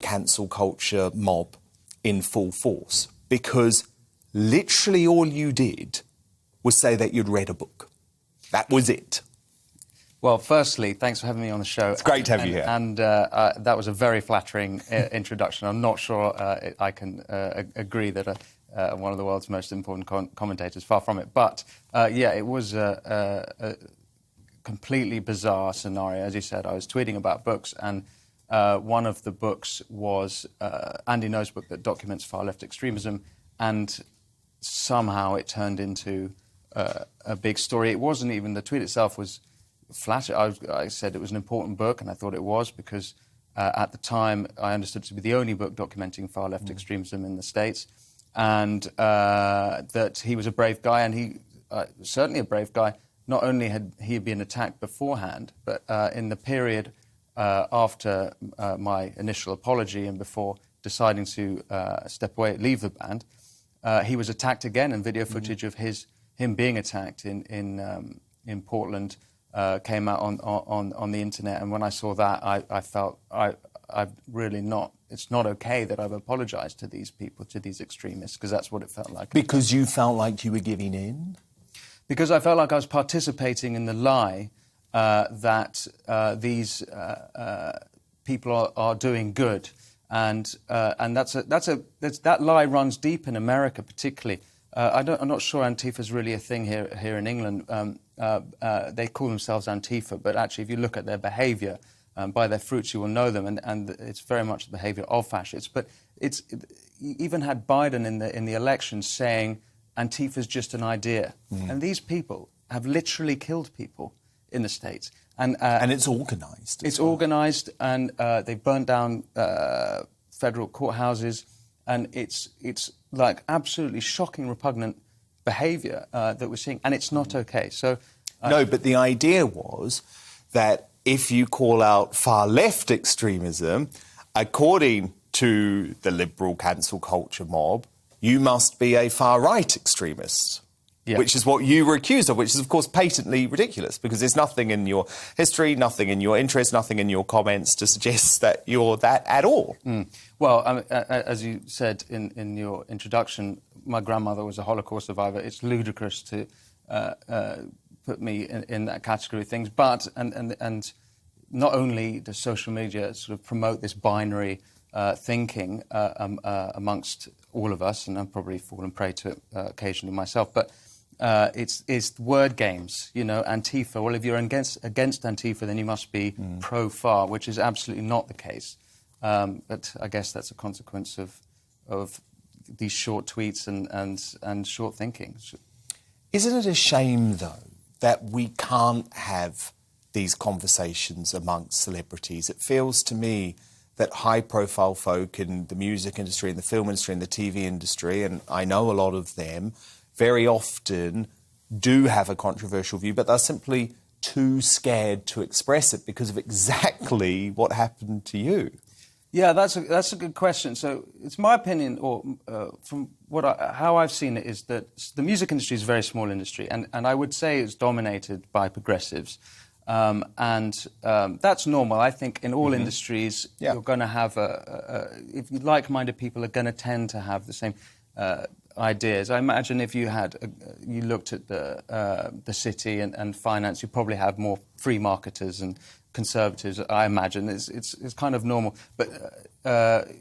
cancel culture mob in full force, because literally all you did was say that you'd read a book. That was it. Well, firstly, thanks for having me on the show. It's great to have you here. And that was a very flattering introduction. I'm not sure I can agree that one of the world's most important commentators, far from it. But, yeah, it was a completely bizarre scenario. As you said, I was tweeting about books, and one of the books was Andy Ngo's book that documents far-left extremism, and somehow it turned into a big story. It wasn't even, the tweet itself was flatter. I said it was an important book, and I thought it was, because at the time I understood it to be the only book documenting far-left extremism in the States, and that he was a brave guy, and he certainly a brave guy. Not only had he been attacked beforehand, but in the period after my initial apology and before deciding to step away, leave the band, he was attacked again, and video footage of him being attacked in Portland came out on the internet. And when I saw that, I felt I've really not. It's not okay that I've apologised to these people, to these extremists, because that's what it felt like. Because you felt like you were giving in? Because I felt like I was participating in the lie that these people are doing good, and that lie runs deep in America, particularly. I'm not sure Antifa's really a thing here in England. They call themselves Antifa, but actually, if you look at their behaviour, by their fruits you will know them, and it's very much the behaviour of fascists. But you even had Biden in the election saying Antifa's just an idea, and these people have literally killed people in the States, and it's organised. It's organised, and they've burnt down federal courthouses, and it's like absolutely shocking, repugnant behaviour that we're seeing, and it's not okay. So no, but the idea was that if you call out far-left extremism, according to the liberal cancel culture mob, you must be a far-right extremist, which is what you were accused of, which is, of course, patently ridiculous, because there's nothing in your history, nothing in your interest, nothing in your comments to suggest that you're that at all. Well, as you said in your introduction, my grandmother was a Holocaust survivor. It's ludicrous to put me in that category of things. But, and not only does social media sort of promote this binary thinking amongst all of us, and I've probably fallen prey to it occasionally myself, but it's word games, you know, Antifa. Well, if you're against Antifa, then you must be pro-far, which is absolutely not the case. But I guess that's a consequence of these short tweets and short thinking. Isn't it a shame, though, that we can't have these conversations amongst celebrities? It feels to me that high-profile folk in the music industry, in the film industry, in the TV industry, and I know a lot of them, very often do have a controversial view, but they're simply too scared to express it because of exactly what happened to you. Yeah, that's a good question. So it's my opinion, or from how I've seen it, is that the music industry is a very small industry, and I would say it's dominated by progressives. And that's normal. I think in all industries, you're going to have if like-minded people are going to tend to have the same ideas. I imagine if you you looked at the city and finance, you probably have more free marketers and conservatives. I imagine it's kind of normal. But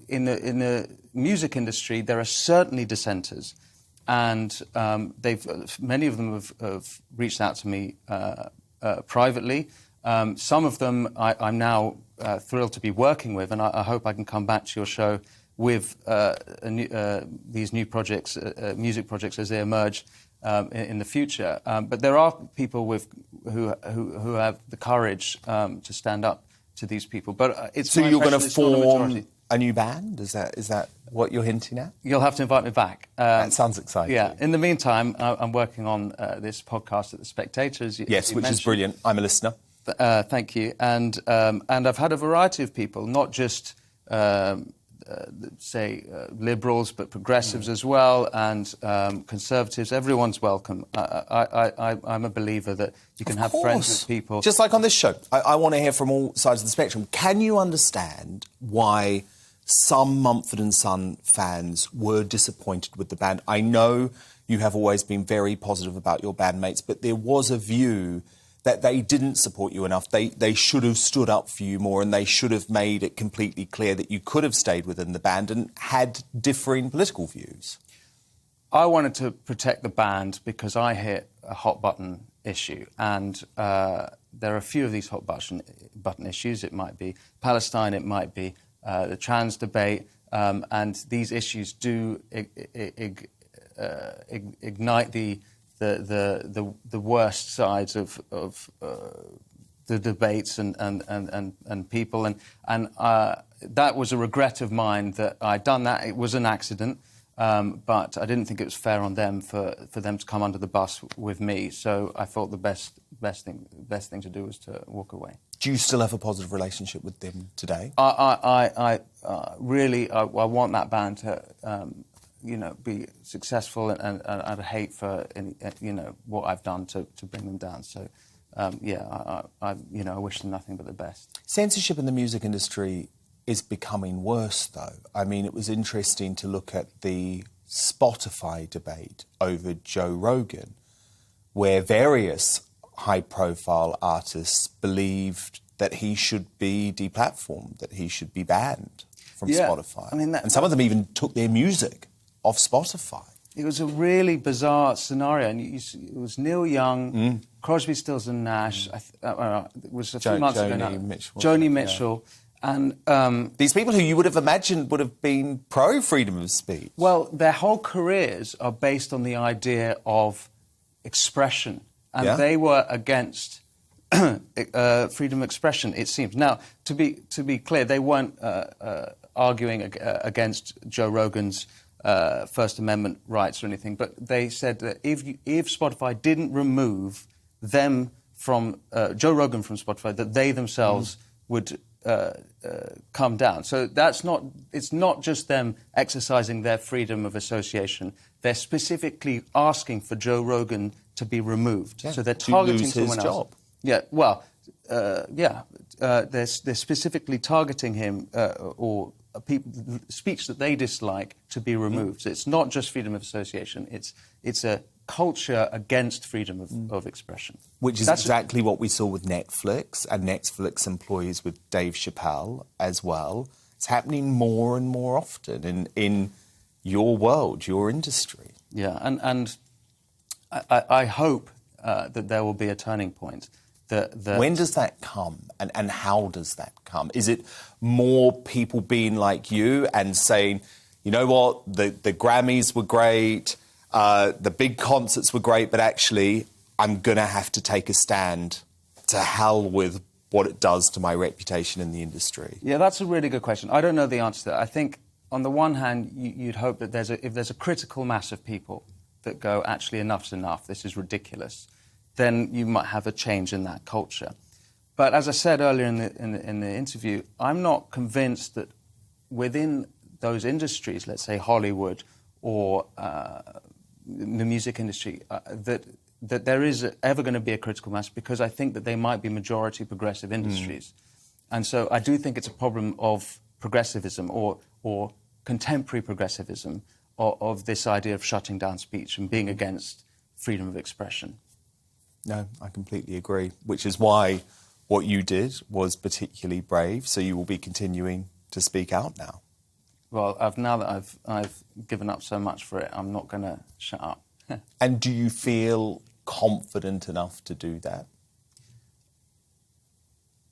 in the music industry, there are certainly dissenters, and many of them have reached out to me privately. Some of them I'm now thrilled to be working with, and I hope I can come back to your show with these new projects, music projects, as they emerge in the future. But there are people who have the courage to stand up to these people. But it's so you're going to form a new band? Is that what you're hinting at? You'll have to invite me back. That sounds exciting. Yeah. In the meantime, I'm working on this podcast at The Spectator. Yes, which is brilliant. I'm a listener. Thank you. And I've had a variety of people, not just liberals, but progressives as well, and conservatives. Everyone's welcome. I'm a believer that you can have friends with people. Just like on this show. I want to hear from all sides of the spectrum. Can you understand why some Mumford & Son fans were disappointed with the band. I know you have always been very positive about your bandmates, but there was a view that they didn't support you enough. They should have stood up for you more, and they should have made it completely clear that you could have stayed within the band and had differing political views. I wanted to protect the band because I hit a hot button issue, and there are a few of these hot button issues. It might be Palestine, it might be the trans debate, and these issues do ignite the worst sides of the debates and people, and that was a regret of mine that I'd done that. It was an accident. But I didn't think it was fair on them for them to come under the bus with me. So I thought the best thing to do was to walk away. Do you still have a positive relationship with them today? I really want that band to be successful, and I'd hate for what I've done to bring them down. So I wish them nothing but the best. Censorship in the music industry is becoming worse, though. I mean, it was interesting to look at the Spotify debate over Joe Rogan, where various high-profile artists believed that he should be deplatformed, that he should be banned from Spotify. I mean, and some of them even took their music off Spotify. It was a really bizarre scenario, and it was Neil Young, Crosby, Stills and Nash. It was a few months ago now. Joni Mitchell. Yeah. And these people who you would have imagined would have been pro-freedom of speech. Well, their whole careers are based on the idea of expression, and they were against freedom of expression, it seems. Now, to be clear, they weren't arguing against Joe Rogan's First Amendment rights or anything, but they said that if Spotify didn't remove them from Joe Rogan from Spotify, that they themselves would come down. So it's not just them exercising their freedom of association. They're specifically asking for Joe Rogan to be removed. Yeah, so they're targeting someone else. Job. Yeah, well, they're specifically targeting him or speech that they dislike to be removed. So it's not just freedom of association. It's a culture against freedom of expression. Which is exactly what we saw with Netflix and Netflix employees with Dave Chappelle as well. It's happening more and more often in your world, your industry. Yeah, and I hope that there will be a turning point. When does that come, and how does that come? Is it more people being like you and saying, you know what, the Grammys were great, the big concerts were great, but actually I'm going to have to take a stand, to hell with what it does to my reputation in the industry? Yeah, that's a really good question. I don't know the answer to that. I think, on the one hand, you'd hope that if there's a critical mass of people that go, actually, enough's enough, this is ridiculous, then you might have a change in that culture. But as I said earlier in the interview, I'm not convinced that within those industries, let's say Hollywood or the music industry, that there is ever going to be a critical mass, because I think that they might be majority progressive industries. And so I do think it's a problem of progressivism or contemporary progressivism of this idea of shutting down speech and being against freedom of expression. No, I completely agree, which is why what you did was particularly brave, so you will be continuing to speak out now. Well, now that I've given up so much for it, I'm not going to shut up. And do you feel confident enough to do that?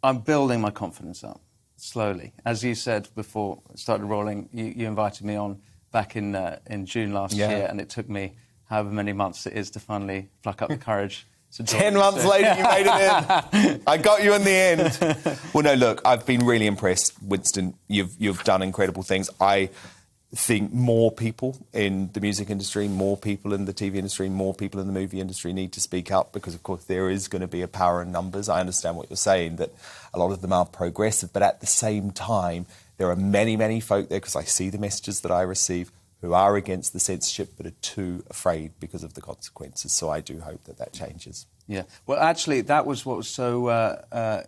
I'm building my confidence up, slowly. As you said before it started rolling, you invited me on back in June last year, and it took me however many months it is to finally pluck up the courage. 10 months later, you made it in. I got you in the end. Well, no, look, I've been really impressed, Winston. You've done incredible things. I think more people in the music industry, more people in the TV industry, more people in the movie industry need to speak up, because, of course, there is going to be a power in numbers. I understand what you're saying, that a lot of them are progressive, but at the same time, there are many, many folk there, because I see the messages that I receive, who are against the censorship but are too afraid because of the consequences. So I do hope that changes. Yeah. Well, actually, that was what was so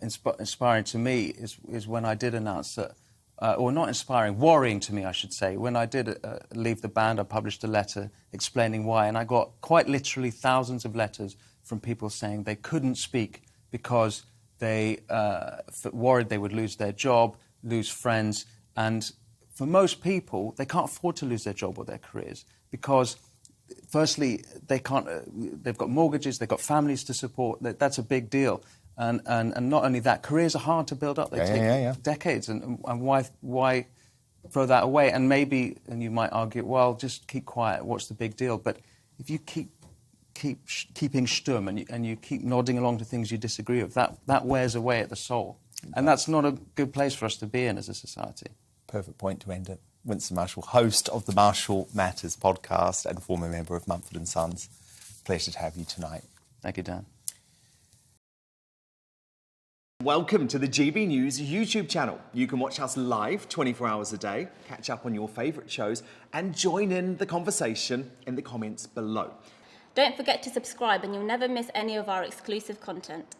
inspiring to me is when I did announce that or not inspiring, worrying to me, I should say. When I did leave the band, I published a letter explaining why, and I got quite literally thousands of letters from people saying they couldn't speak because they worried they would lose their job, lose friends, and for most people, they can't afford to lose their job or their careers because, firstly, they can't. They've got mortgages, they've got families to support. That's a big deal. And not only that, careers are hard to build up. They take decades. And why throw that away? And maybe, and you might argue, well, just keep quiet. What's the big deal? But if you keeping stum and you keep nodding along to things you disagree with, that wears away at the soul. And that's not a good place for us to be in as a society. Perfect point to end it. Winston Marshall, host of the Marshall Matters podcast and former member of Mumford Sons. Pleasure to have you tonight. Thank you, Dan. Welcome to the GB News YouTube channel. You can watch us live 24 hours a day, catch up on your favourite shows and join in the conversation in the comments below. Don't forget to subscribe and you'll never miss any of our exclusive content.